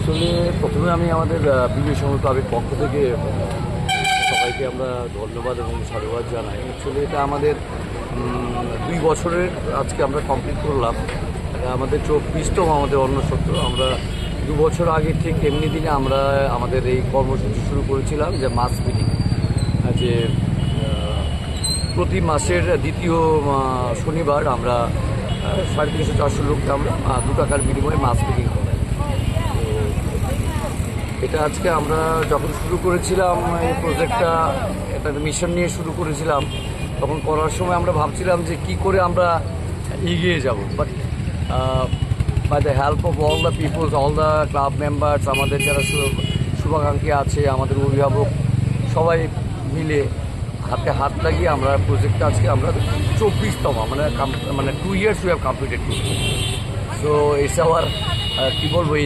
Actually প্রথমে আমি আমাদের বিজয় সংঘ ক্লাবের পক্ষ থেকে সবাইকে আমরা ধন্যবাদ এবং সাধুবাদ জানাই। অ্যাকচুয়ালি এটা আমাদের 2 বছরের আজকে আমরা কমপ্লিট করলাম। এটা আমাদের 24তম আমাদের অন্নসত্র। আমরা 2 বছর আগে ঠিক এমনি দিনে আমরা আমাদের এই কর্মসূচি শুরু করেছিলাম যে মাস মিটিং, যে প্রতি মাসের দ্বিতীয় শনিবার আমরা 350-400 লোককে আমরা 2 টাকার বিনিময়ে মাস মিটিং করাই। এটা আজকে আমরা যখন শুরু করেছিলাম এই প্রজেক্টটা, একটা মিশন নিয়ে শুরু করেছিলাম, তখন করার সময় আমরা ভাবছিলাম যে কি করে আমরা এগিয়ে যাব। But by the help of all the peoples, all the club members, আমাদের যারা শুভাকাঙ্ক্ষী আছে, আমাদের অভিভাবক, সবাই মিলে হাতে হাত লাগিয়ে আমরা প্রজেক্টটা আজকে আমরা 24তম মানে 2 years we have completed. So it's our কী বলবো,